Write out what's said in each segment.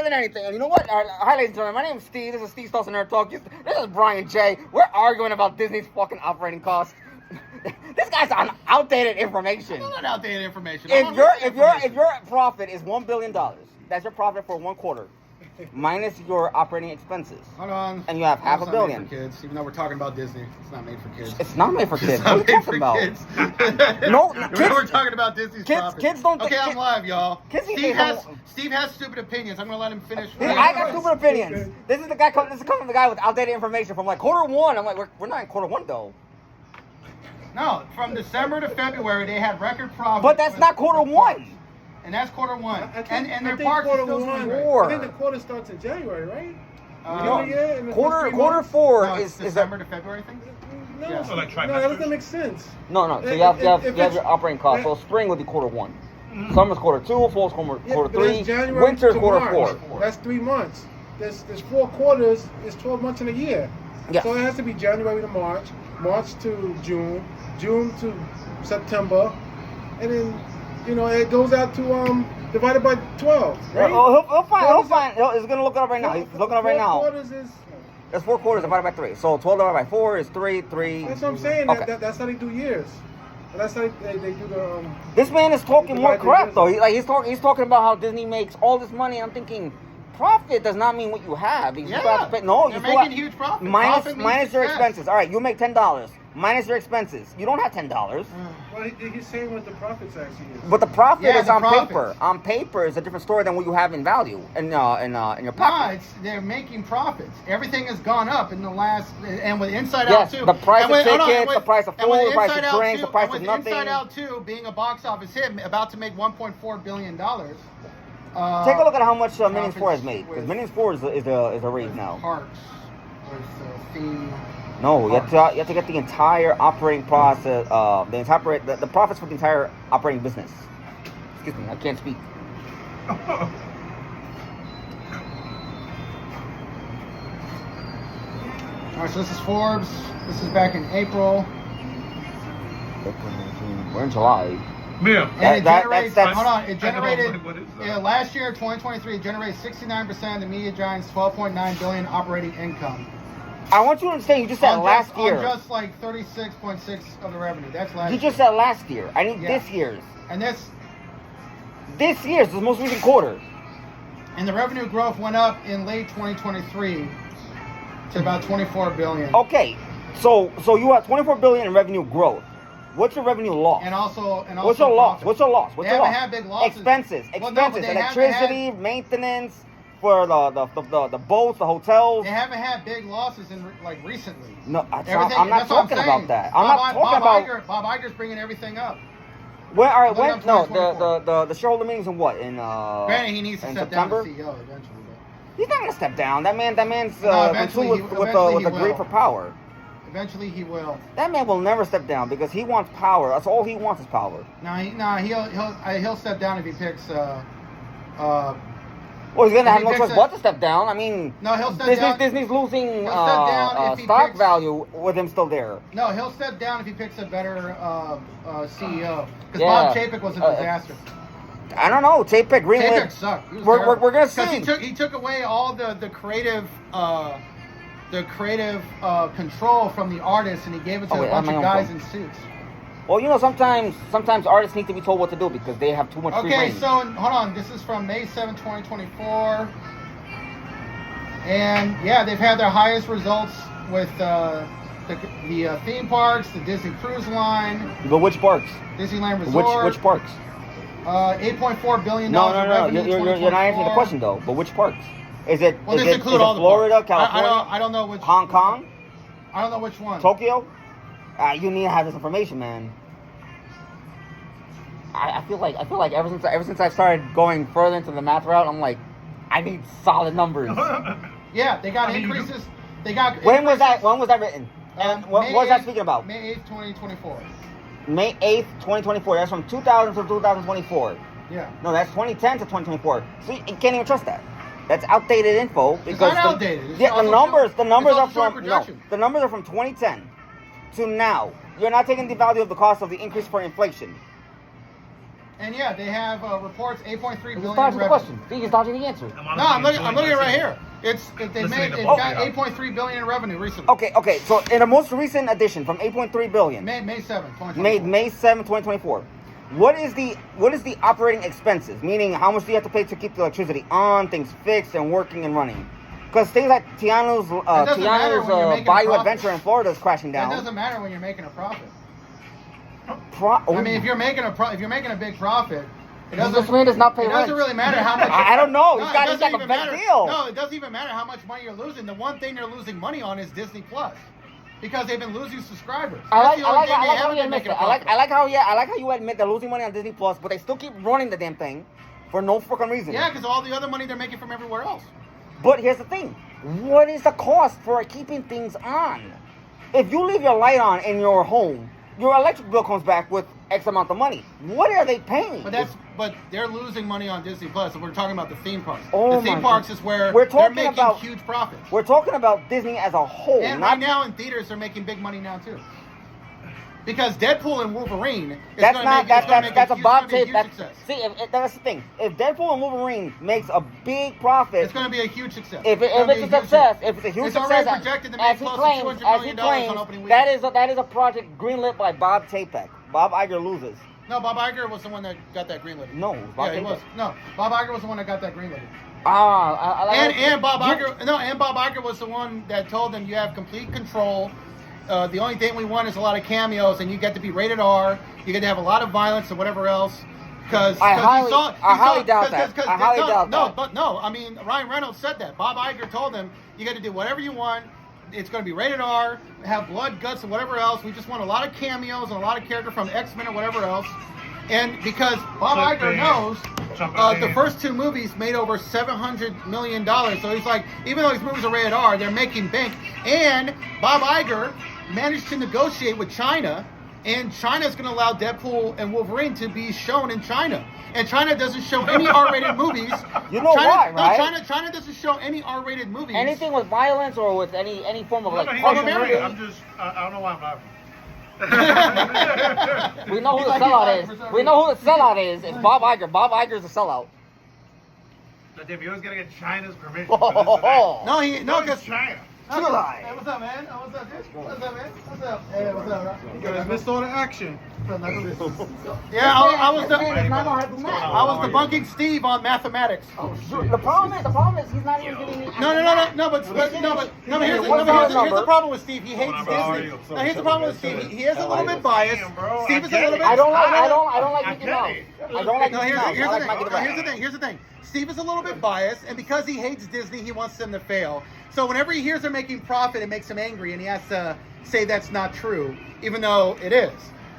than anything. And you know what? Hi, ladies and gentlemen. My name is Steve. This is Steve Stolz Nerd Talk. This is Brian J. We're arguing about Disney's fucking operating costs. This guy's on outdated information. I'm not outdated information. If your profit is $1 billion, that's your profit for 1 quarter, minus your operating expenses. Hold on. And you have half a billion. Made for kids, even though we're talking about Disney, it's not made for kids. It's not made for kids. It's not what are you made talking for about? kids. No, we're talking about Disney's profit. Kids don't. Okay, I'm live, y'all. Steve has stupid opinions. I'm gonna let him finish. I got stupid opinions. This is the guy. This is coming from the guy with outdated information from like Q1. I'm like, we're not in Q1 though. No, from December to February they had record profit. But that's not Q1. And that's Q1. And their think parks are still Q4. I think the quarter starts in January, right? No, quarter four is December to February thing. No, Yeah. so that doesn't make sense. No. So you have your operating costs. So spring would be Q1. Summer's Q2. Fall's Q3. Winter's Q4. That's 3 months. There's 4 quarters. It's 12 months in a year. Yeah. So it has to be January to March, March to June, June to September, and then it goes out to divided by 12. Right? He'll find. He's gonna look it up right now. He's looking up right now. 4 quarters is. That's 4 quarters divided by 3. So 12 divided by 4 is 3. That's what I'm saying. Okay. That's how they do years. That's how they do the. This man is talking more crap though. He's talking about how Disney makes all this money. I'm thinking, profit does not mean what you have. You still have to pay. No, you're making huge profit. Minus your expenses. All right, you make $10. Minus your expenses. You don't have $10. Well, he's saying what the profits actually is. But the profit is on paper. On paper is a different story than what you have in value in your pocket. No, they're making profits. Everything has gone up in the last, and with Inside Out 2. The price of tickets, the price of food, the price of drinks, the price of nothing. Inside Out 2 being a box office hit, about to make $1.4 billion. Take a look at how much Minions 4 has made. Because Minions 4 is a raise now. Parks with theme. No, you have to get the entire operating process, the profits for the entire operating business. Excuse me, I can't speak. Alright, so this is Forbes. This is back in April. We're in July. Yeah. And it generates, hold on, it I don't know, generated, what is that? last year, 2023, it generated 69% of the media giant's $12.9 billion operating income. I want you to understand, you just said last year. On just like 36.6 of the revenue. That's last year. You just said last year. I need this year's. And this year's, the most recent quarter. And the revenue growth went up in late 2023 to about 24 billion. Okay, so you have 24 billion in revenue growth. What's your revenue loss? And also what's your loss? What's your loss? They haven't had big losses. Expenses, electricity, maintenance. For the boats, the hotels. They haven't had big losses in recently. No, I'm not talking about that. I'm not talking about. Bob Iger's bringing everything up. When? All right. When? No, the shareholder meetings in what? In Granted, he needs to step September? down as CEO eventually. But he's not gonna step down. That man's eventually with the greed for power. Eventually he will. That man will never step down because he wants power. That's all he wants is power. He'll step down if he picks. Well, he's gonna have no choice but to step down. I mean, no, he'll step down. Disney's losing stock value with him still there. No, he'll step down if he picks a better CEO. Because Bob Chapek was a disaster. I don't know. Chapek sucked. We're gonna see. Because he took away all the creative control from the artists, and he gave it to a bunch of guys in suits. Well, sometimes artists need to be told what to do because they have too much free reign. Okay, so hold on. This is from May 7, 2024. And yeah, they've had their highest results with the theme parks, the Disney Cruise Line. But which parks? Disneyland Resort. Which parks? $8.4 billion No. revenue. You're not answering the question though. But which parks? Is it Florida, California, California? I don't know which. Hong Kong? I don't know which one. Tokyo? You need to have this information, man. I feel like ever since I started going further into the math route, I'm like, I need solid numbers. Yeah, they got increases. When was that written? And what was that speaking about? May 8th, 2024. May 8th, 2024. That's from 2000 to 2024. Yeah. No, that's 2010 to 2024. So you can't even trust that. That's outdated info because it's not outdated. The numbers are from 2010 to now. You're not taking the value of the cost of the increase for inflation. And yeah, they have reports 8.3 billion He's dodging the revenue. question. He's dodging the answer. No, I'm looking at it right here. It's got Listening to 8.3 billion in revenue recently. Okay. So in the most recent edition, from 8.3 billion, May 7th, 2024. made May 7, 2024. What is the operating expenses? Meaning, how much do you have to pay to keep the electricity on, things fixed and working and running? Because things like Tiano's matter when you're making a Bayou profit. Adventure in Florida is crashing That down. doesn't matter when you're making a profit. I I mean, if you're making a big profit, it this doesn't. man does not pay It rent. doesn't really matter how much. I don't know. No, He's it got doesn't a even better matter. deal. No, it doesn't even matter how much money you're losing. The one thing they're losing money on is Disney Plus, because they've been losing subscribers. I That's like the only thing they how haven't you been admit making it. a profit. I like how you admit they're losing money on Disney Plus, but they still keep running the damn thing for no fucking reason. Yeah, because all the other money they're making from everywhere else. But here's the thing. What is the cost for keeping things on? If you leave your light on in your home, your electric bill comes back with X amount of money. What are they paying? But they're losing money on Disney Plus. And we're talking about the theme parks. Oh The theme my parks God. is where We're they're talking making about- huge profits. We're talking about Disney as a whole. And not right now in theaters, they're making big money now too. Because Deadpool and Wolverine is That's going not to make that's a Bob huge tape. success. See, that's the thing. If Deadpool and Wolverine makes a big profit, It's going to be a huge success. if gonna it's be a huge success, if it's a huge It's already success, projected to make as he close to claims, $200 as he million on claims, opening that weekend. is a project greenlit by Bob Chapek. Bob Iger loses. No, Bob Iger was the one that got that greenlit. No, Bob Yeah, he Chapek. was. No, Bob Iger was the one that got that greenlit. I like And Bob Iger was the one that told them you have complete control. The only thing we want is a lot of cameos, and you get to be rated R. You get to have a lot of violence and whatever else. Because I highly doubt that. I highly doubt that. But no, I mean Ryan Reynolds said that. Bob Iger told them you get to do whatever you want. It's going to be rated R, have blood, guts, and whatever else. We just want a lot of cameos and a lot of character from X-Men or whatever else. And because Bob Iger knows the first two movies made over $700 million. So he's like, even though these movies are rated R, they're making bank. And Bob Iger managed to negotiate with China, and China's going to allow Deadpool and Wolverine to be shown in China. And China doesn't show any R-rated movies. You know why, right? No, China doesn't show any R-rated movies. anything with violence or with any form of like. He's partial right. murder, I don't know why I'm laughing. we know who He's the like sellout he's is. like- We know who the sellout is. It's Bob Iger. Bob Iger's a sellout. But if you always gotta get China's permission. Oh. No, because because China. Hey, what's up, man? Oh, what's up, dude? What's up, man? What's up? Hey, what's up, bro? You guys missed all the action. Yeah, I was I debunking Steve on mathematics. The problem is he's not even giving me. No, but here's the problem with Steve. He hates Disney. No, here's the problem with Steve. He is a little bit biased. Steve is a little bit. I don't like Mickey Mouse. I don't like No, Mickey Mouse. I like Mickey Mouse. here's the thing. Steve is a little bit biased, and because he hates Disney, he wants them to fail. So whenever he hears they're making profit, it makes him angry, and he has to say that's not true, even though it is.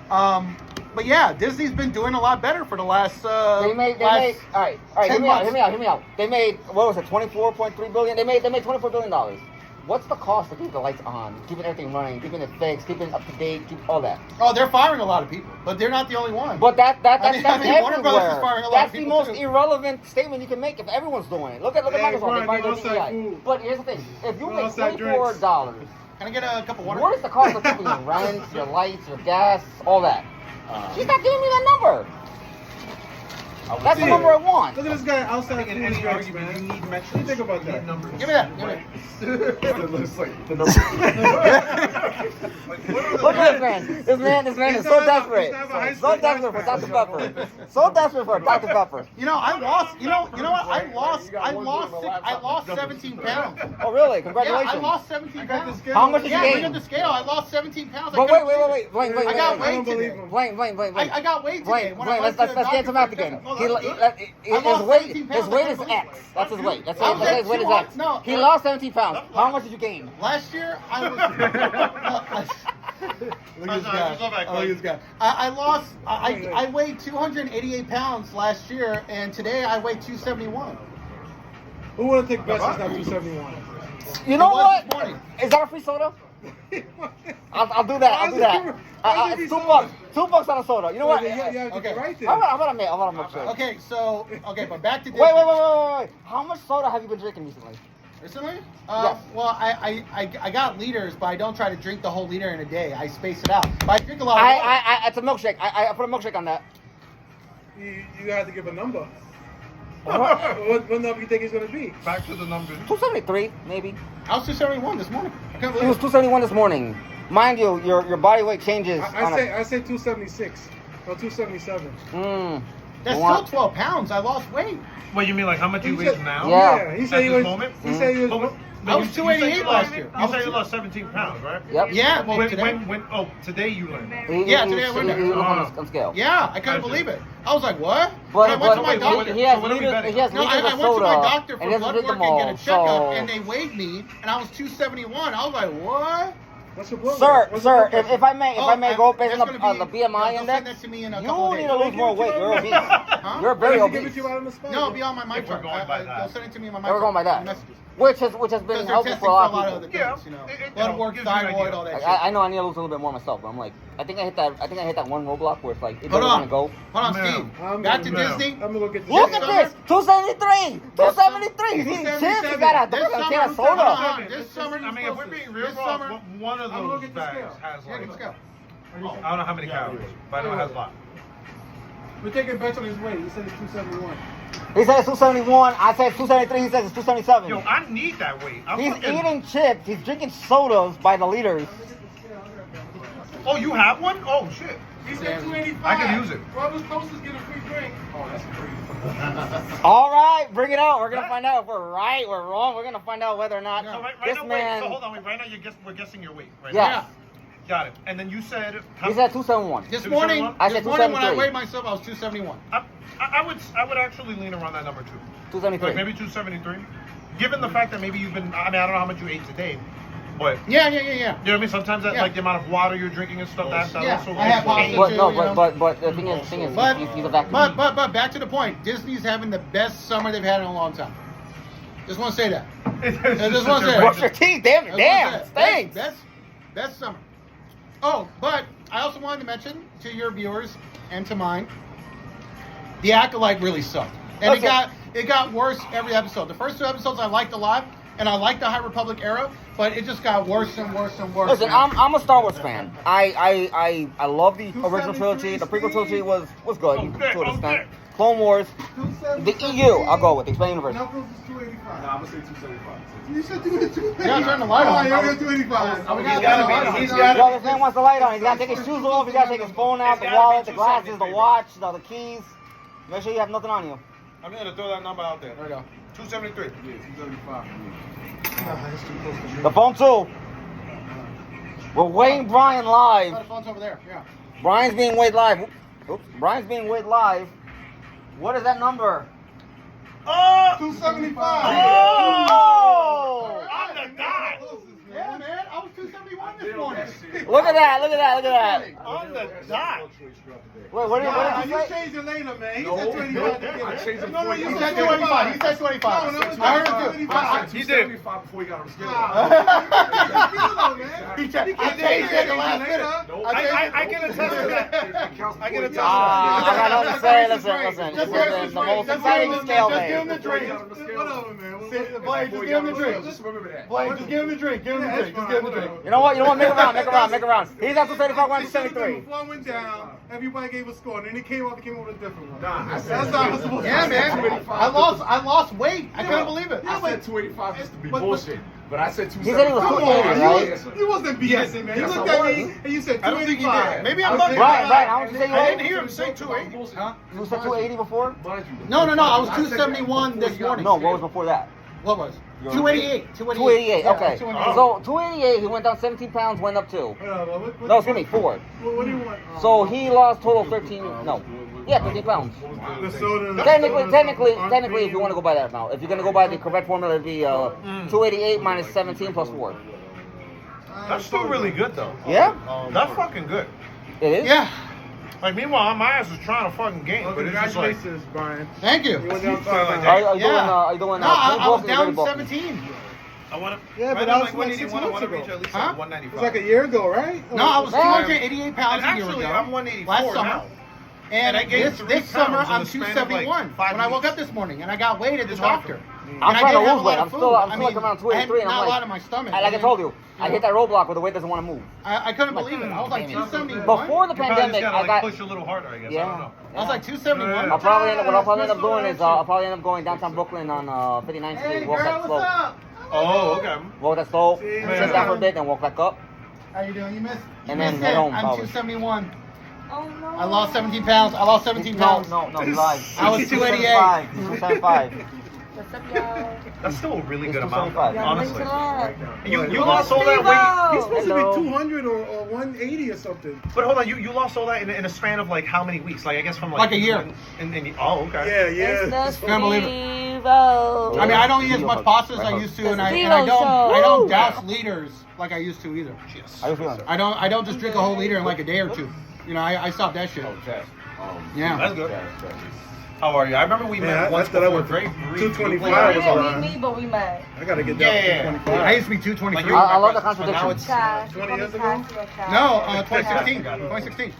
But yeah, Disney's been doing a lot better for the last. They made. All right. Hear 10 me out. They made what was it? $24.3 billion. They made $24 billion. What's the cost to keep the lights on, keeping everything running, keeping it fixed, keeping it up to date, keep all that? Oh, they're firing a lot of people, but they're not the only one. But that's Warner Brothers is everywhere. firing a lot That's of the people most too. irrelevant statement you can make if everyone's doing it. Look at Hey, Microsoft. Brian, They buy you their outside DEI. food. But here's the thing: if you You make outside $24, Can I get a cup of water? what is the cost of keeping your rent, your lights, your gas, all that? She's not giving me that number. That's the number I want. Look at this guy outside food trucks, man. What do you think about that? Give me that. Give me Look at this man. This man is so desperate. So desperate for Dr. Pepper. So desperate for Dr. Pepper. You know, I lost. You know what? I lost 17 pounds. Oh, really? Yeah, Congratulations. I lost 17 pounds. How much did you Yeah, bring gain? up the scale. I lost 17 pounds. But wait. Blame. I got I weight don't believe today. him. Blame. I got weight today. Blame. When I Let's went to the get doctor into math for a again. checkup. Oh, His that's good. weight. lost 17 His pounds. weight I is can't X. That's his weight. That's I was at his weight is 200 X. no, He lost 17 pounds. How much did you gain? Last year, I was. Look at this guy. I lost. I weighed 288 pounds last year, and today I weigh 271. Who want to take best since not 271? You know It was what? this morning. Is that a free soda? I'll do that. I'll do that. $2 $2 on a soda. You know what? Yeah, you have to Okay. get right there. I'm gonna make sure. Okay, so but back to Disney. Wait. How much soda have you been drinking recently? Recently? Yes. Well, I got liters, but I don't try to drink the whole liter in a day. I space it out. But I drink a lot of water. It's a milkshake. I put a milkshake on that. you had to give a number. What? What number you think he's gonna be? Back to the numbers. 273, maybe. I was 271 this morning. I can't He believe was it. 271 this morning. Mind you, your body weight changes. I say 276 or 277. That's What? still 12 pounds. I lost weight. What, you mean like how much you He weigh said- now? Yeah. He At said he this was. moment? He said he was. I was 288 last year. You said you lost 17 pounds, right? Yep. Yeah, well, When, today. oh, today you learned. Yeah, today I went there. He was on scale. Yeah, I couldn't believe it. I was like, what? But, And I went to my but doctor. he has So what are we liters, betting? he has No, liters I of went to soda, my doctor for and he blood doesn't work drink them and all. get a checkup, So, and they weighed me, and I was 271. I was like, what? What's your blood? sir, What's sir, your blood if I may go based that's on gonna the be- BMI they'll index, send that to me in a couple you of need days. to lose more weight. You're obese. Huh? You're very Why did he give it obese. to you out on the spot? No, it'll be on my mic If we're chart. going by that. They'll send it to me in my mic We're going by chart, that. messages. Which has Because been they're helpful testing for a lot of other people. things, Yeah. you know. It Blood work, gives you an thyroid, idea. all that shit. I know I need to lose a little bit more myself, but I'm like, I think I hit that one roadblock where it's like it Hold doesn't on. want to go. Hold on, Man. Steve. Back to Man. Disney. I'm gonna go get the Look This at summer- this, 273, 273. He's eating chips. He got a This can summer- of soda. hold on. This summer, I mean, if we're being real, this summer, one of I'm gonna those get the bags scale. has yeah, like, let's go. I don't know how many calories, but I know it has a lot. We're taking bets on his weight. He said it's 271. He said it's 271. I said 273. He says it's 277. Yo, I need that weight. I'm He's fucking- eating chips. He's drinking sodas by the liters. Oh, you have one? Oh shit. He said 285. I can use it. Whoever's closest get a free drink. Oh, that's crazy. All right, bring it out. We're gonna find out if we're right, we're wrong. We're gonna find out whether or not So right this now, man. wait. So hold on, wait. Right now, we're guessing your weight. Right Yes. now. Got it. And then you said. He said 271. This 271? morning, I this said morning when I 273. weighed myself, I was 271. I would actually lean around that number too. 273. Like maybe 273. Given the fact that maybe you've been. I mean, I don't know how much you ate today, but. Yeah. You know what I mean? Sometimes that, Yeah. like the amount of water you're drinking and stuff, that Yeah, also. I have also pasta But too, no, you know. but the thing is, But, he's a vacuum. but back to the point. Disney's having the best summer they've had in a long time. Just want to say that. It's just just one such a thing. Brush your teeth, damn it, That's damn, what it I'm saying. stinks. Best summer. Oh, but I also wanted to mention to your viewers and to mine, the acolyte really sucked, and Okay. it got worse every episode. The first two episodes I liked a lot, and I liked the High Republic era, but it just got worse and worse and worse. Listen, man. I'm a Star Wars fan. I love the original trilogy. The prequel trilogy was good Okay, to an extent. okay. Clone Wars, the EU, I'll go with the Expanded Universe. Knuckles is 285. Nah, I'm gonna say 275. You said 285. You gotta turn the light on. Oh, you're 285. He's He's gotta Yo, this man wants the light on. He's gotta take his shoes off. He gotta take his phone out, the It's gotta wallet, be the glasses, the 273, watch, the keys. Make sure you have nothing on you. I'm gonna throw that number out there. There we go. 273. Yeah, 275 for me. The phone too. We're weighing Brian Oh, live. the phone's over there. Yeah. Brian's being weighed live. Oops. Brian's being weighed live. What is that number? Oh! 275. Oh! On the dot! Yeah, man. I was 271 this morning. Look at that! Look at that! Look at that! On the dot! Wait, what did You you say? changed it later, man. He No, said 285. I changed it No, before you you said He said 285. He said 25. No, no, I heard it too. I I said He did. 275 before he got on the scale. He changed it the last minute. Nope. I can attest to that. I can attest to I that. got nothing to say. Listen. Just This is the most exciting scale Just give him day. the drink. Whatever, man. Boy, just give him the drink. Just remember that. Boy, just give him the drink. Give him the drink. Just give him the drink. You know what? Make it round. He's at 275, we're at 273. Before I went down, everybody gave a score, and then it came up with a different one. Nah, I said That's not how it's supposed to Yeah, be. man. I lost weight. I couldn't believe it. I said 285 just to be bullshit. But I said He said he was 275. 280, right? You wasn't BSing, man. You Yes, looked I at was. me and you said I don't think he 285. did. Maybe I'm bugging. Right, how much you say you I weigh? didn't hear him say 280. Huh? You said 280 before? No. I was 271 this morning. No, what was before that? What was? 288. 288, Yeah, okay. 288. So 288, he went down 17 pounds, went up 2. No, excuse me, 4. What do you want? So he lost total 13, no. Yeah, 13 pounds. The soda. Technically, if you want to go by that amount. If you're going to go by the correct formula, it'd be 288 minus 17 plus 4. That's still really good though. Yeah? That's fucking good. It is? Yeah. Like meanwhile, my ass is trying to fucking gain, Well, but it's just like. congratulations, Brian. Thank you. You went down Like 5 that. Are you doing, Yeah. No, I was down bulky. 17. I want to. Yeah, but right that now, was like like 181. 6 I want to months reach at least Huh? like It 195. was like a year ago, right? No, I was Man. 288 pounds And a year actually, ago. I'm 184 last summer. now. And And I gained this 3 summer, pounds in I'm the span of, like, 271. 5 when I woke weeks. up this morning and I got weighed at the It's hard doctor. I'm And trying to did have lose a lot weight. of I'm food. still I like mean, around I 283, had and I'm not like, a lot in my stomach. like I mean, told you, I hit that roadblock where the weight doesn't want to move. I couldn't believe it. I was like 271. Before the You probably just pandemic, gotta I like got. push a little harder, I guess. I Yeah. don't know. I was like 271. I'll probably end up, what I'll probably end up Let's go doing is I'll probably end up going downtown Brooklyn on 59th Street, Hey walk girl, that what's slope, up? Oh, okay. walk that slope, See, sit man. down for a bit, then walk back up. How you doing? You missed? And You then missed head it. home, I'm probably. 271. Oh no. I lost 17 pounds. I lost 17 pounds. No, he lied. I was 288. 275. What's up, y'all? That's still a really It's good amount, 275. Y'all honestly. mix it up. You lost all that weight. He's supposed Hello. to be 200 or 180 or something. But hold on, you lost all that in a span of like how many weeks? Like I guess from like Like a year. Oh, okay. Yeah, It's yeah. the Can't believe it. Steve-O. I mean, I don't eat as much pasta as I used to, and I Zero don't show. douse liters like I used to either. How you feeling? I don't just drink a whole liter in like a day or two. You know, I stopped that shit. Yeah. That's good. How are you? I remember we Man, met I once thought I before. went Great. 225 We was didn't around. meet me, but we met. I gotta get Yeah, down yeah, to yeah. 25. I used to be 223. I love the But now contradiction. it's Cash. 20 years ago? Cash. No, 2016. 2016.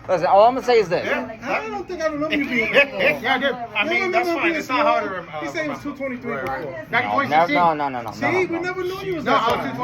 Listen, all I'm gonna say is this. I don't think I remember you being. Yeah, I did. I mean, that's fine. It's not hard to remember. He said he was 223 before. Back in No, 2016. no. See, we never knew you was No, that I was size.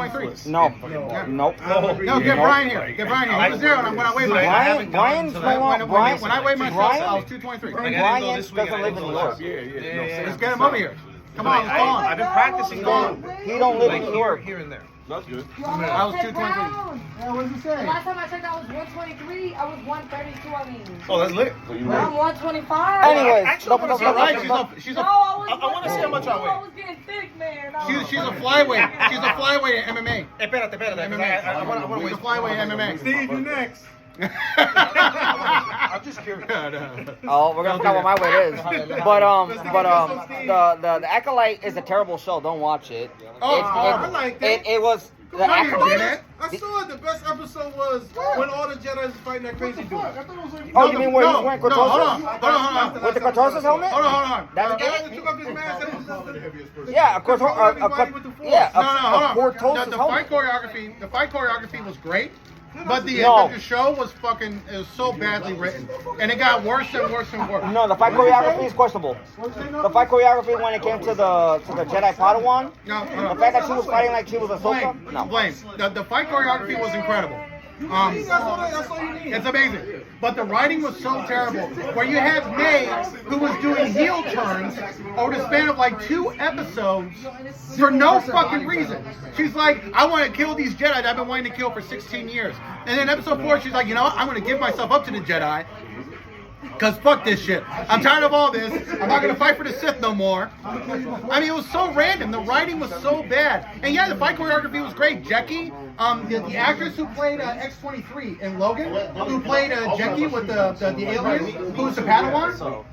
223. No, No. nope. No, get Brian here. Get Brian here. He was there when I weighed I myself. haven't Brian's gotten to that. no longer- When I weighed myself, I was 223. Like, I didn't go Brian this week, I doesn't didn't live in go New last York. week. Yeah. Let's get him over here. Come on, let's go I've on. been practicing going. He don't live Like in New York. here and there. That's good. You I was almost 10 223. pounds. Yeah, what did you say? Last time I checked, I was 123. I was 132. I mean, Oh, that's lit. So you now I'm ready? 125. Anyways, Actually, I wanna see how Right, much- she's No, a I was. I wanna see how much I weigh. I was getting thick, man. she's a flyweight. She's a flyweight in MMA. Espérate. MMA. I wanna She's wait. a flyweight in MMA. Steve, you next. I'm just curious. Oh, we're gonna talk about my weight is. But the acolyte is a terrible show. Don't watch it. Oh, I liked it. It was the No, you acolyte. didn't. I saw it. The best episode was when all the Jedi was fighting that crazy dude. Oh, you mean where he's wearing No, hold on. Cortozos? Hold on. With the Cortozos helmet? Hold on. That's The guy it? that took off his mask and was Yeah, a No, hold on. Cortozos The helmet. fight choreography was great, but No. the show was so badly written, and it got worse and worse and worse. No, the fight choreography is questionable. The fight choreography when it came to the Jedi Padawan, No, the fact that she was fighting like she was Ahsoka, no. Blame. The fight choreography was incredible. That's all you need. It's amazing. But the writing was so terrible. Where you have May, who was doing heel turns over the span of like 2 episodes for no fucking reason. She's like, I want to kill these Jedi that I've been wanting to kill for 16 years. And then episode 4, she's like, you know what? I'm going to give myself up to the Jedi. Because fuck this shit. I'm tired of all this. I'm not going to fight for the Sith no more. I mean, it was so random. The writing was so bad. And yeah, the fight choreography was great. Jackie, the actress who played X-23 in Logan, who played Jackie with the alien, who was the Padawan.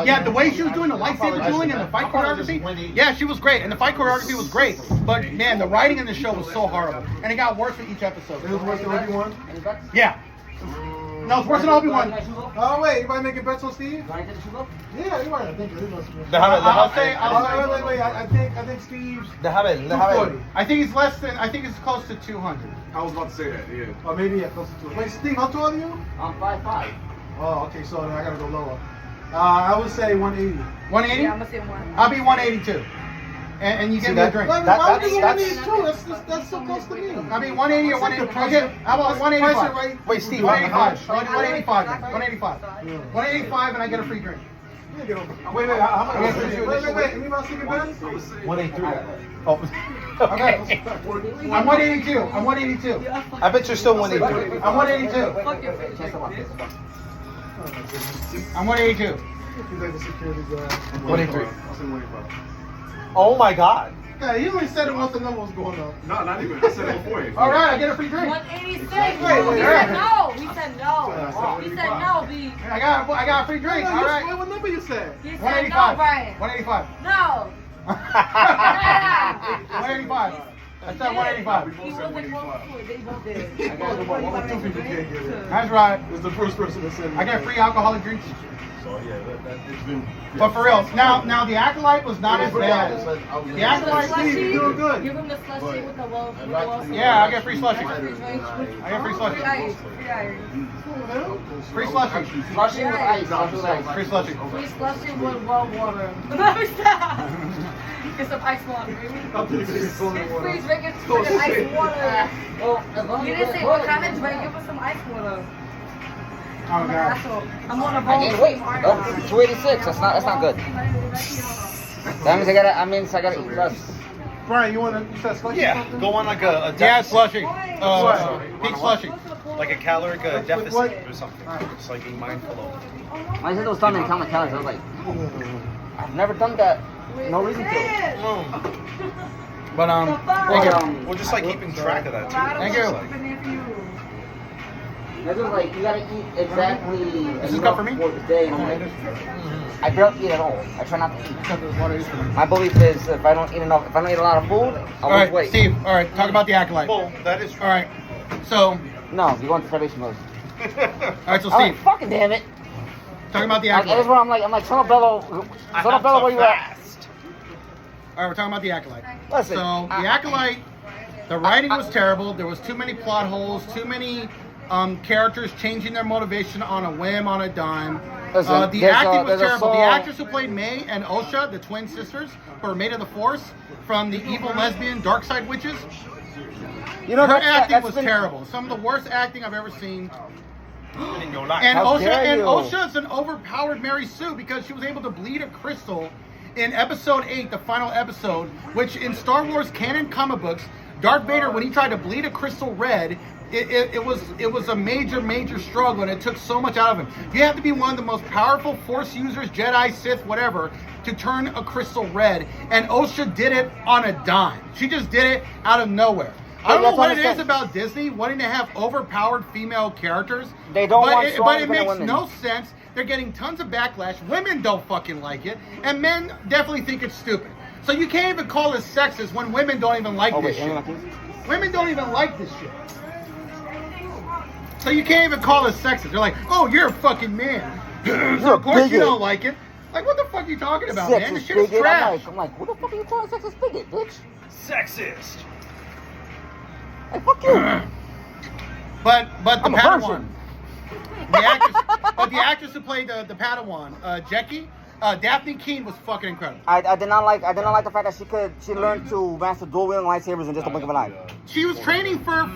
Yeah, the way she was doing the lightsaber dueling and the fight choreography, yeah, she was great. And the fight choreography was great. But man, the writing in the show was so horrible. And it got worse with each episode. It was worse than Obi-Wan? Yeah. No, it's worse than Obi-Wan. Oh, wait, anybody making bets on Steve? Yeah, you're right. I think it is. I'll say, Wait. I think Steve's. I think it's less than. I think it's close to 200. I was about to say that, yeah. Or maybe yeah, close to 2. Wait, Steve, how tall are you? I'm 5'5". Oh, okay, so then I gotta go lower. I would say 180. 180. Yeah, I'm gonna say one. I'll be 182. And you get me a drink. Why would you go 182? That's so close to me. I'll be 180 or 180. Okay, how about 185? Wait, Steve, 185. 185. 185. 185, and I get a free drink. Wait, how much? Wait. Anybody see your bets? 183. Okay. I'm 182. I'm 182. I bet you're still 183. I'm 182. Fuck your face. I'm 182. He's like the security guard. 183. I'll say 185. Oh my God. Yeah, he only said it once to know what's going on. No, not even. I said it before you. All right, I get a free drink. 186. Wait, No, he wait. said no. He said no. He said no, B. I got a free drink. All right. What number you said? He said 185. no, Brian. 185. No. 185. I said 185. He wasn't close to it. They both did. Two people can't get it. That's right. It's the first person that said it. I get free alcoholic drinks. So yeah, it's been. But for real, now the acolyte was not as bad. The acolyte, Slushy? doing good. Give him the slushy with the well. Yeah, I get free slushy. I get free slushy. Free ice. Free ice. Free slushy. Slushy with ice. Slushy with ice. Free slushy. Free slushy with well water. Let me stop. Get some ice water, baby. Free drinking ice water. You didn't say what kind of drink. Give us some ice water. Oh god. I'm on a I boat. gained weight. Oh, 286. That's not good. That means I gotta eat less. Brian, you said slushy? Yeah, go on like a Yeah, deficit, slushy. Pink slushy. like a caloric deficit what? or something. Just like being mindful of. My sister was telling me to count my calories. I was like, I've never done that. No reason to. But Well, just like keeping track of that too. Thank It's you. like- It's just like you gotta eat exactly. This is cup for me? For the day. And I'm like, I barely eat at all. I try not to eat. My belief is if I don't eat enough, if I don't eat a lot of food, I'll All lose right, weight. Steve. All right, talk about the acolyte. All Well, that is true. right, so No, you go into starvation mode. all right, so I'm like, Steve, fucking damn it. talking about the Like, that's acolyte. what I'm like, son of Bello, where you at? All right, we're talking about the acolyte. Listen, So the acolyte, the writing was terrible. There was too many plot holes, too many characters changing their motivation on a whim, on a dime. Listen, The there's acting was there's a terrible. The song- actress who played May and Osha, the twin sisters, who were made of the Force from the evil lesbian dark side witches, You know, her that's acting was been- terrible. Some of the worst acting I've ever seen. In your life. And How Osha dare and you. Osha's an overpowered Mary Sue because she was able to bleed a crystal in episode 8, the final episode, which in Star Wars canon comic books, Darth Vader, when he tried to bleed a crystal red, it was a major struggle, and it took so much out of him. You have to be one of the most powerful Force users, Jedi, Sith, whatever, to turn a crystal red. And Osha did it on a dime. She just did it out of nowhere. I don't know That's what it is understand- about Disney wanting to have overpowered female characters. They don't but want it, strong but it independent makes women. no sense. They're getting tons of backlash. Women don't fucking like it, and men definitely think it's stupid. So you can't even call it sexist when women don't even like Oh, this wait, shit. Women don't even like this shit. So you can't even call it sexist. They're like, oh, you're a fucking man. So of course you bigot. don't like it. Like, what the fuck are you talking about, man? This Sexist shit is bigot. trash. I'm like, what the fuck are you calling sexist bigot, bitch? Sexist. Like, fuck you. But the I'm a Padawan, virgin. the actress who played the Padawan, Jackie, Daphne Keane was fucking incredible. I did not like the fact that she learned to master dual wielding lightsabers in just a blink of an eye. She was training for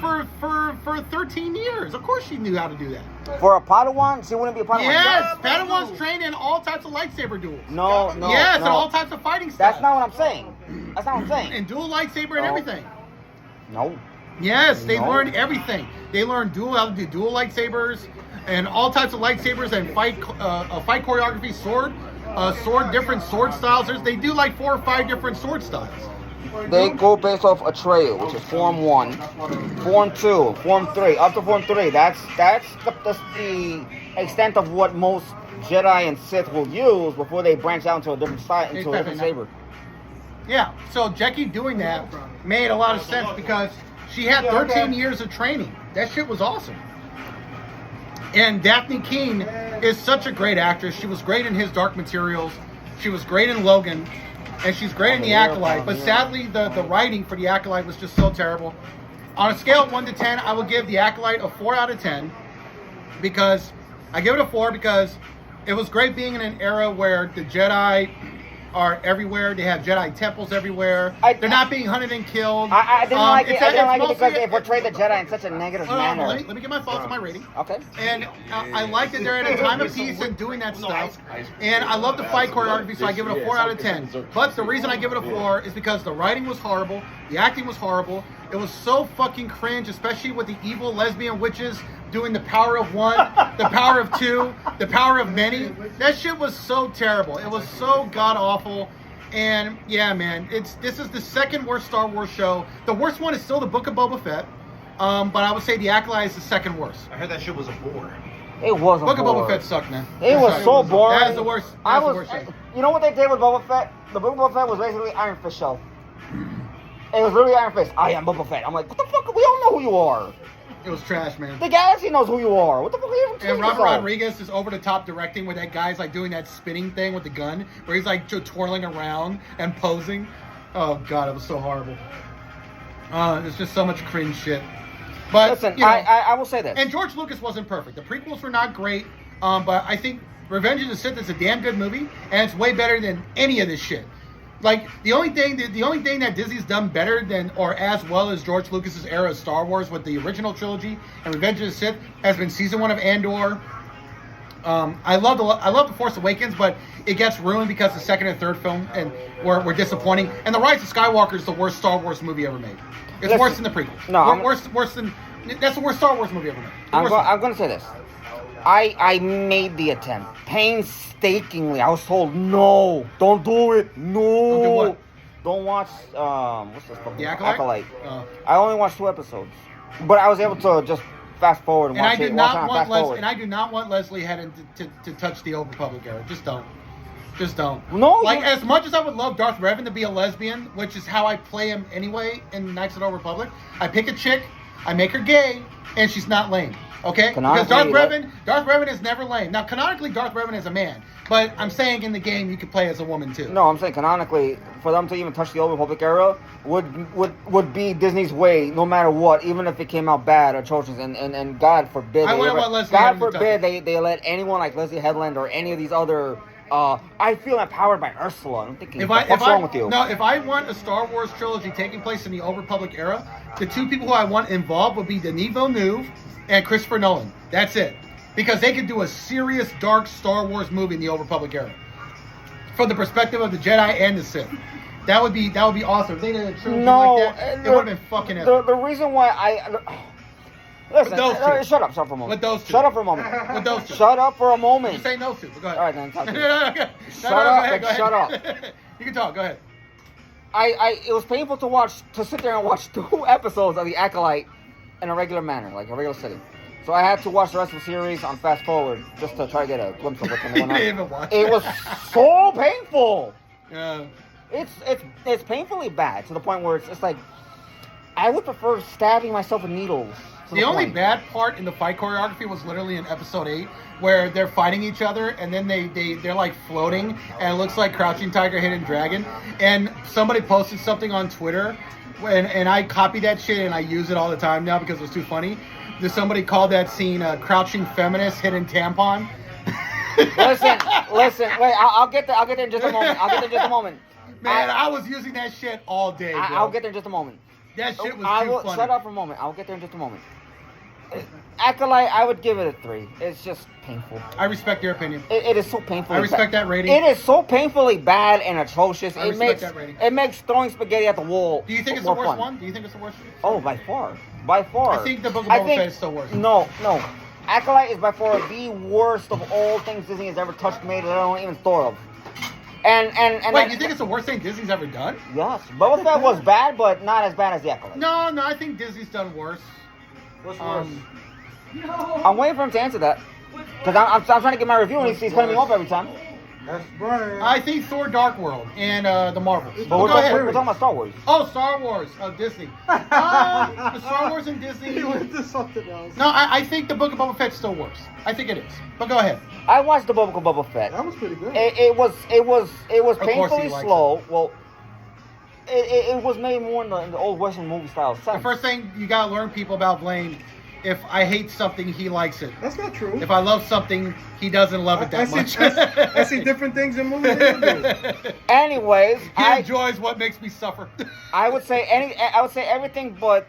13 years. Of course she knew how to do that. For a Padawan, she wouldn't be a Padawan. Yes, Padawans train in all types of lightsaber duels. No. Yes, no. and all types of fighting styles. That's not what I'm saying. That's not what I'm saying. And dual lightsaber and No. everything. No. Yes, they No. learned everything. They learned how to do dual lightsabers and all types of lightsabers and fight choreography, different sword styles. They do like 4 or 5 different sword styles. They go based off a trail, which is Form 1, Form 2, Form 3, up to Form 3. That's the extent of what most Jedi and Sith will use before they branch out into a different style, into a different saber. Yeah, so Jackie doing that made a lot of sense because she had 13 years of training. That shit was awesome. And Daphne Keane is such a great actress. She was great in His Dark Materials. She was great in Logan. And she's great in The Acolyte. But sadly, the writing for The Acolyte was just so terrible. On a scale of 1 to 10, I will give The Acolyte a 4 out of 10. Because I give it a 4 because it was great being in an era where the Jedi are everywhere. They have Jedi temples everywhere. They're not being hunted and killed. I didn't like it. I didn't like it mostly- because they portrayed the Jedi in such a negative manner. Let me get my thoughts on my rating. Okay. And I like that they're at a time of peace and doing that stuff. And I love the fight choreography, so I give it a 4 out of 10. But the reason I give it a 4 is because the writing was horrible, the acting was horrible. It was so fucking cringe, especially with the evil lesbian witches doing the power of one, the power of two, the power of many. That shit was so terrible. It was so god awful. And yeah, man, this is the second worst Star Wars show. The worst one is still the Book of Boba Fett, but I would say The Acolyte is the second worst. I heard that shit was a bore. It was a Book of bore. Boba Fett sucked, man. It was so boring. That is the worst. That's the worst show. You know what they did with Boba Fett? The Book of Boba Fett was basically Iron Fist show. It was literally Iron Fist. I am Boba Fett. I'm like, what the fuck? We all know who you are. It was trash, man. The galaxy knows who you are. What the fuck are you even And kidding Robert yourself? Rodriguez is over the top directing where that guy's like doing that spinning thing with the gun, where he's like twirling around and posing. Oh god, it was so horrible. It's just so much cringe shit. But Listen, you know, I will say this. and George Lucas wasn't perfect. The prequels were not great, but I think Revenge of the Sith is a damn good movie, and it's way better than any of this shit. Like the only thing that Disney's done better than or as well as George Lucas's era of Star Wars with the original trilogy and Revenge of the Sith has been season 1 of Andor. I love the Force Awakens, but it gets ruined because the second and third film and were disappointing. And the Rise of Skywalker is the worst Star Wars movie ever made. It's Listen, worse than the prequels. no, worse than that's the worst Star Wars movie ever made. I'm going to say this. I made the attempt painstakingly. I was told, no, don't do it. No. Don't do what? Don't watch, what's this fucking The Acolyte? I only watched 2 episodes. But I was able to just fast forward and And watch I it. do not watch it on want fast forward. I do not want Leslie Hedden to touch the Old Republic era. Just don't. Just don't. No, Like, you- as much as I would love Darth Revan to be a lesbian, which is how I play him anyway in Knights of the Old Republic, I pick a chick, I make her gay, and she's not lame. Okay? Because Canonically, Darth Revan is never lame. Now, canonically, Darth Revan is a man. But I'm saying in the game, you can play as a woman, too. No, I'm saying canonically, for them to even touch the Old Republic era would be Disney's way, no matter what, even if it came out bad or atrocious, and God forbid, I wouldn't want Leslie God Hedden to touch forbid it. they let anyone like Leslie Headland or any of these other. I feel empowered by Ursula. I'm thinking, what's wrong with you? No, if I want a Star Wars trilogy taking place in the Old Republic era, the 2 people who I want involved would be Denis Villeneuve and Christopher Nolan. That's it. Because they could do a serious, dark Star Wars movie in the Old Republic era. From the perspective of the Jedi and the Sith. That would be awesome. If they did a trilogy No, like that, it would have been fucking epic. The reason why listen, With those two. shut up for a moment. With those two. Shut up for a moment. With those 2. Shut up for a moment. You say no to, but go ahead. All right, then. Talk to me. Shut up and shut up. You can talk, go ahead. It was painful to sit there and watch 2 episodes of The Acolyte in a regular manner, like a regular sitting. So I had to watch the rest of the series on fast forward just to try to get a glimpse of what's going on. You didn't even watch It was so painful. Yeah. It's painfully bad to the point where it's like I would prefer stabbing myself with needles. to The only point. bad part in the fight choreography was literally in episode 8, where they're fighting each other and then they're like floating and it looks like Crouching Tiger, Hidden Dragon. And somebody posted something on Twitter and I copied that shit and I use it all the time now because it was too funny. There's somebody called that scene Crouching Feminist, Hidden Tampon. Listen. Wait, I'll get there. I'll get there in just a moment. Man, I was using that shit all day, bro. I'll get there in just a moment. That shit was too funny. Shut up for a moment. I'll get there in just a moment. Acolyte, I would give it a 3. It's just painful. I respect your opinion. It is so painfully I respect bad. that rating. It is so painfully bad and atrocious. I respect that rating. It makes throwing spaghetti at the wall. Do you think it's the more worst fun. one? Do you think it's the worst? Oh, by far. I think the Book of Boba Fett is still worse. No. Acolyte is by far the worst of all things Disney has ever touched, made, let alone even thought of. And Wait, you think it's the worst thing Disney's ever done? Yes. Boba Fett was bad, but not as bad as the Acolyte. No, I think Disney's done worse. What's worse? I'm waiting for him to answer that. Because I'm trying to get my review, and he's cutting me off every time. That's Brian. I think Thor: Dark World and the Marvels. But we're go ahead. talking about Star Wars. Oh, Star Wars, Disney. The Star Wars and Disney. He went to something else. No, I think the Book of Boba Fett's still worse. I think it is. But go ahead. I watched the Book of Boba Fett. That was pretty good. It was course he painfully likes slow. Well, it was made more in the old Western movie style sense. The first thing you gotta learn, people, about Blaine, if I hate something, he likes it. That's not true. If I love something, he doesn't love it that much. I see different things in movies than you do. Anyways, He enjoys what makes me suffer. I would say everything but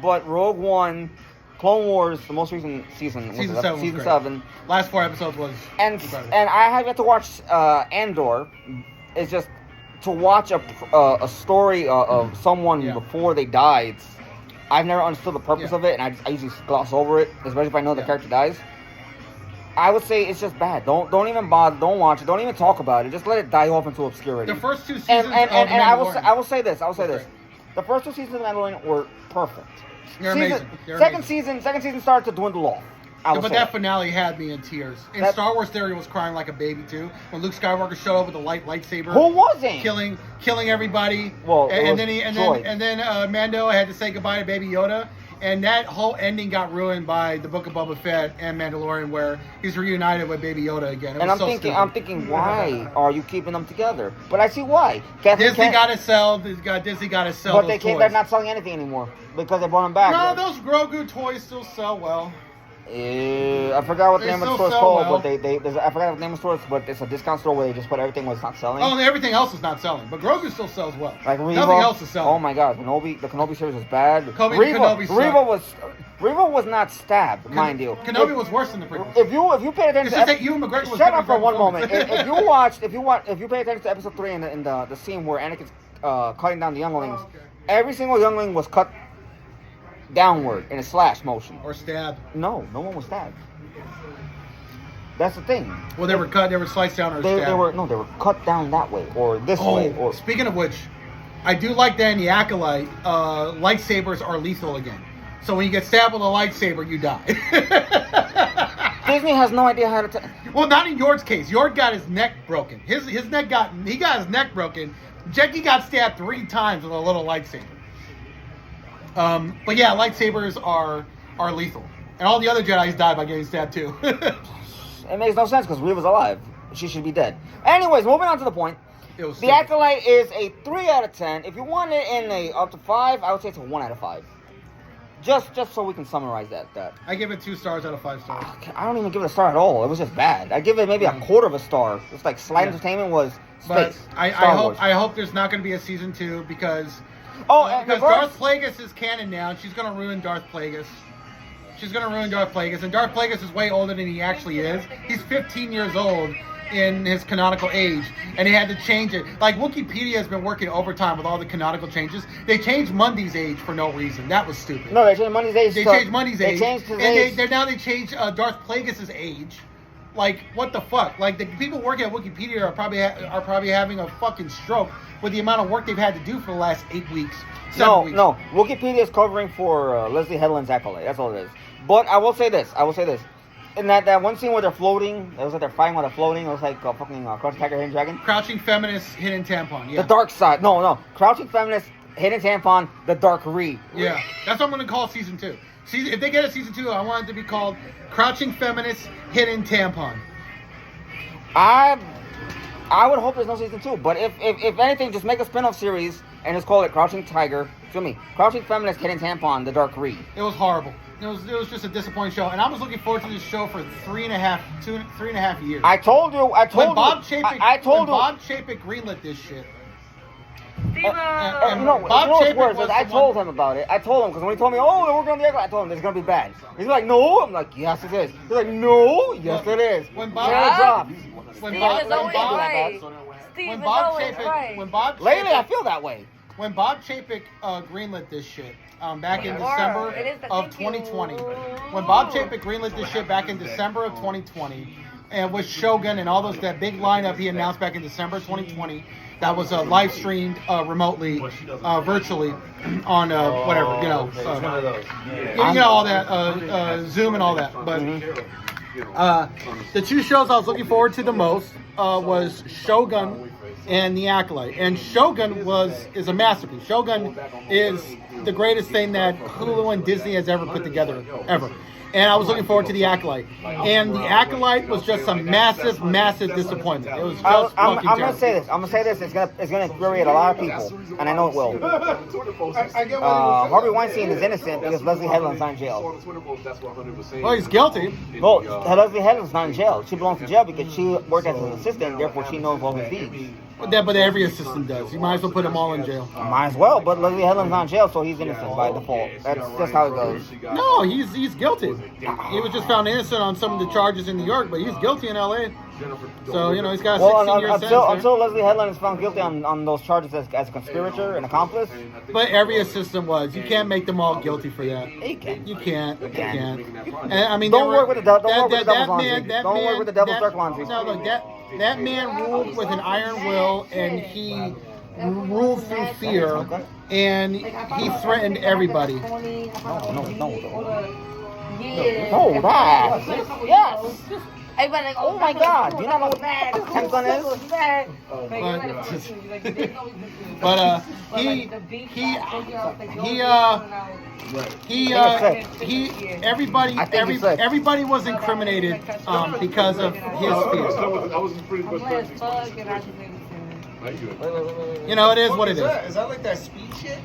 Rogue One, Clone Wars, the most recent season. Season 7 was Season great. 7. Last 4 episodes was And incredible. I have yet to watch Andor. It's just to watch a story of someone Yeah. before they died. I've never understood the purpose Yeah. of it, and I usually gloss over it, especially if I know the Yeah. character dies. I would say it's just bad. Don't even bother. Don't watch it. Don't even talk about it. Just let it die off into obscurity. The first 2 seasons and of I will Mandalorian. say this. Okay. The first 2 seasons of Mandalorian were perfect. You're amazing. You're second amazing. season started to dwindle off. I Yeah, will but say that finale had me in tears. In That- Star Wars Theory was crying like a baby too. When Luke Skywalker showed up with the lightsaber, Who wasn't? killing everybody. Well, it and was then droids. Mando had to say goodbye to Baby Yoda, And that whole ending got ruined by the Book of Boba Fett and Mandalorian, where he's reunited with Baby Yoda again. It And was I'm thinking, why are you keeping them together? But I see why. Kathleen Disney Kennedy- got to sell. Disney got to sell. But those they can't. toys. They're not selling anything anymore because they brought them back. No, those Grogu toys still sell well. I forgot what the They name of the still store's sell called, well. but I forgot what the name of the store is, but it's a discount store where they just put everything was not selling. Oh, and everything else is not selling, but Grogu still sells well. Like Revo. Nothing else is selling. Oh my God, the Kenobi series was bad. Kenobi Revo was not stabbed, mind you. Kenobi was worse than the prequel. If you pay attention, It's just that Ewan McGregor was shut better up for one moment. performance. If you pay attention to episode 3 in the scene where Anakin's cutting down the younglings, every single youngling was cut downward in a slash motion. Or stabbed. No one was stabbed. That's the thing. Well, they were cut. They were sliced down or They stabbed. were cut down that way or this way. Or Speaking of which, I do like that in the Acolyte, lightsabers are lethal again. So when you get stabbed with a lightsaber, you die. Disney has no idea how to. Well, not in Yord's case. Yord got his neck broken. He got his neck broken. Jackie got stabbed 3 times with a little lightsaber. But yeah, lightsabers are lethal, and all the other Jedi's died by getting stabbed too. It makes no sense because Reva's alive. She should be dead. Anyways, moving on to the point. It was The stupid. Acolyte is a 3 out of 10. If you want it in a up to 5, I would say it's a 1 out of 5. Just so we can summarize that. I give it 2 stars out of 5 stars. I don't even give it a star at all. It was just bad. I give it maybe a quarter of a star. It's like Slight Entertainment was But space. I Star Wars. hope there's not going to be a season 2 because and Darth Plagueis is canon now, and she's going to ruin Darth Plagueis. She's going to ruin Darth Plagueis, and Darth Plagueis is way older than he actually is. He's 15 years old in his canonical age, and they had to change it. Like, Wikipedia has been working overtime with all the canonical changes. They changed Mundy's age for no reason. That was stupid. No, they changed Money's age. They changed Mundy's age. They changed his and age. now they changed Darth Plagueis' age. Like, what the fuck? Like, the people working at Wikipedia are probably having a fucking stroke with the amount of work they've had to do for the last 8 weeks. 7 weeks. No. Wikipedia is covering for Leslie Headland's Acolyte. That's all it is. But I will say this. In that one scene where they're floating, it was like they're fighting while they're floating. It was like fucking Crouching Tiger, Hidden Dragon. Crouching Feminist, Hidden Tampon. Yeah. The Dark Side. No. Crouching Feminist, Hidden Tampon, The Dark Re. Yeah. That's what I'm going to call season 2. If they get a season 2, I want it to be called Crouching Feminist, Hidden Tampon. I would hope there's no season 2. But if anything, just make a spin-off series and just call it Crouching Feminist, Hidden Tampon, The Dark Re. It was horrible. It was just a disappointing show, and I was looking forward to this show for 3.5 years. I told you. When Bob Bob Chapek greenlit this shit. you know what's worse is I told him about it. I told him because when he told me, oh, we're working on the Acolyte, I told him it's gonna be bad. He's like, no. I'm like, yes, it is. He's like, no, yes, it is. When Bob, Bob Steve is always right. Steve when is Bob always Chapek right. when Bob lately, I Chapek, feel that way. when Bob Chapek greenlit this shit back in Or, December it is the of thank you. 2020. When Bob Chapek greenlit this shit back in December of 2020, and with Shogun and all that big lineup he announced back in December 2020, that was live streamed remotely, virtually on whatever, you know all that Zoom and all that. But the 2 shows I was looking forward to the most was Shogun and The Acolyte. And Shogun is a masterpiece. Shogun is the greatest thing that Hulu and Disney has ever put together, ever. And I was looking forward to The Acolyte. And The Acolyte was just a massive, massive disappointment. It was just I'm fucking gonna terrible. say this. It's gonna infuriate a lot of people, and I know it will. I get what Harvey Weinstein is innocent because Leslie Headland's not in jail. Well, he's guilty. Well, Leslie Headland's not in jail. She belongs to jail because she worked as an assistant, therefore she knows all his deeds. But every assistant does. You might as well put them all in jail. Might as well, but Leslie Headland's not in jail, so he's innocent by default. That's just how it goes. No, he's guilty. He was just found innocent on some of the charges in New York, but he's guilty in L.A. So, he's got a 16-year sentence. Until Leslie Headland is found guilty on those charges as a conspirator and accomplice. But every assistant was. You can't make them all guilty for that. You can. You can't. You can. can't. And, I mean, Don't work with the devil's laundry. That Don't work with the devil's dark laundry. No, look, that man ruled with an iron will, and he ruled through fear, and he threatened everybody. No, that. Yes. Everybody like, Oh my God! Do you not know what mad. the temp gun is? Mad. Oh, Like, but- you're like, like, you didn't know he was doing But that. he like, the beef, he I told you, I was like, yo, he, you're uh, going out. he everybody I think he's sick. everybody was incriminated because of his fear. I was pretty I'm much glad as 13. fuck, and I just made it Thank you. You know, it is what it Is is. that? Is that like that speed shit?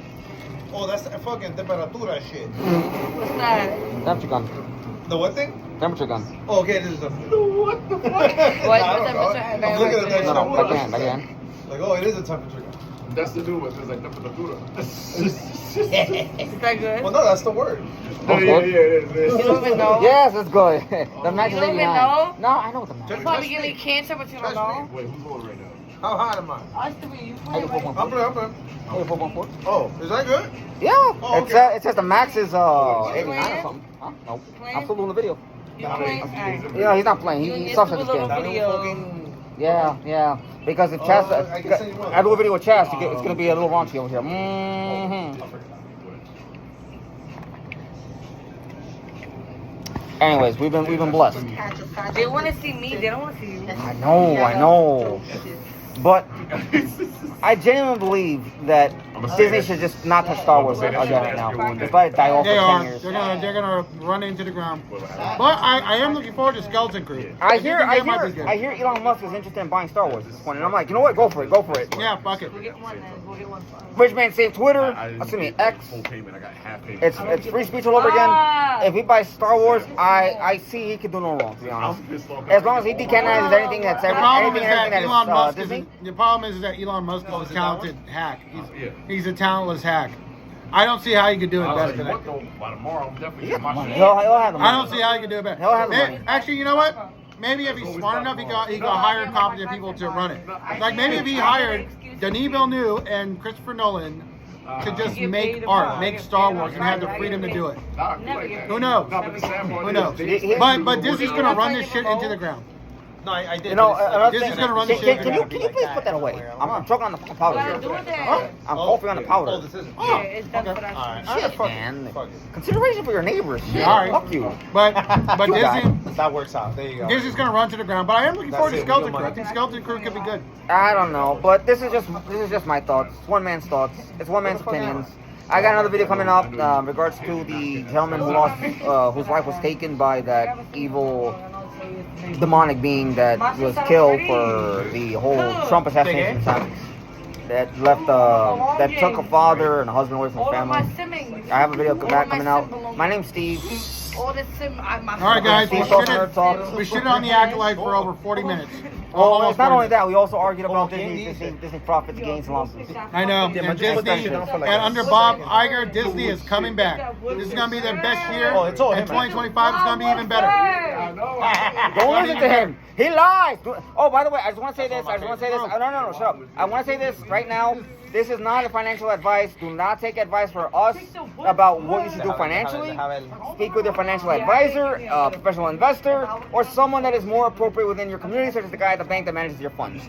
Oh, that's that fucking temperatura shit. What's that? Temperature gun. The what thing? Temperature gun. Oh, okay, this is the. What the fuck? What? Nah, I don't know. temperature? I'm looking at that No, shit. no, back again. Like, oh, it is a temperature gun. That's the new one. It's like temperatura. Is that good? Well, no, that's the word. Oh, yeah, it is. You don't even know? Yes, it's good. The match You is don't even behind. know? No, I know what the match You is. probably give me cancer, but you don't know. Wait, who's going right now? How hot am I? Us three, you play, right? I'm playing, I'm playing. 4.4. Oh, is that good? Yeah. Oh, It okay. says it says the max is 89 or playing? something. Huh? No. playing? I'm still doing the video. You playing? Alright. Yeah, he's not playing. You and He your sucks at stupid this little game. video. Yeah. Because if Chaz, I can send you one. I do a video with Chaz, it's gonna be a little raunchy over here. Mm-hmm. Anyways, we've been blessed. They want to see me. They don't want to see you. I know. But I genuinely believe that Disney should just not touch Star Wars again right now. Just let it die off for They 10 are. years. They're gonna run into the ground. But I am looking forward to Skeleton Crew. I think hear that might be good. Elon Musk is interested in buying Star Wars at this point, and I'm like, you know what? Go for it. Yeah, fuck it. We'll get one then. We'll get one. Rich man saved Twitter. I Excuse me, didn't get X. full payment. I got half payment. It's free speech all over again. If he buys Star Wars, I see he could do no wrong, to be honest. I'm pissed off. As long as he decanonizes anything that's The problem anything is and that everything Elon that Musk is is Disney. the problem is that Elon Musk is a talented hack. Yeah. He's a talentless hack. I don't see how he could do it I was better. like, what though? By tomorrow, I'm definitely He'll getting my shit. have the money. I don't see how he could do it better. He'll have the money. Actually, you know what? Maybe if he's smart enough, he could hire competent people to run it. Like maybe if he hired Denis Villeneuve and Christopher Nolan to just make art, make Star Wars, and have the freedom to do it. Nah, I feel like that. Who knows? Nah, but the sad part Who is knows? they- But Disney's gonna run this shit into the ground. No, I did. You know, but it's another This thing. is gonna run the Can, shit. can you please put that away? I'm choking on the fucking powder Gotta here. do it then. I'm coughing on the Oh, powder. this isn't. Yeah, it's done okay. for that. Alright. Shit, Fuck man. it. Fuck it. Consideration for your neighbors. Shit. All right. Fuck you. But You got Disney. That works out. There you go. Disney's gonna run to the ground, but I am looking forward to That's it, Skeleton we Crew. do I think Skeleton Crew could be good. I don't know, but this is just my thoughts. It's one man's thoughts. It's one man's opinions. I got another video coming up in regards to the gentleman who lost, whose wife was taken by that evil demonic being that was killed for the whole Trump assassination attack. That left, that took a father and a husband away from All of my family. siblings. I have a video of All that of my coming out. siblings. My name's Steve. All the my All right, guys, Steve talking nerd talk. we shit on the acolyte for over 40 minutes. Well, Almost it's not 40 only that, we also argued about candy. Disney profits, gains, and losses. I know. And Disney, and under Bob Iger, Disney is coming back. This is gonna be their best year, Oh, it's all and him, 2025 is gonna be even better. I know. Don't listen to him. He lies. Oh, by the way, I just want to say this. No, shut up. I want to say this right now. This is not a financial advice. Do not take advice for us about what you should do financially. Speak with your financial advisor, a professional investor, or someone that is more appropriate within your community, such as the guy at the bank that manages your funds.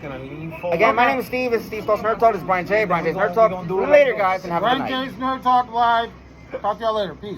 Again, my name is Steve. This is Steve Talks Nerd Talk. This is Brian J. Brian J's Nerd Talk. See you later, guys, and have a good Brian night. J's Nerd Talk Live. Talk to y'all later. Peace.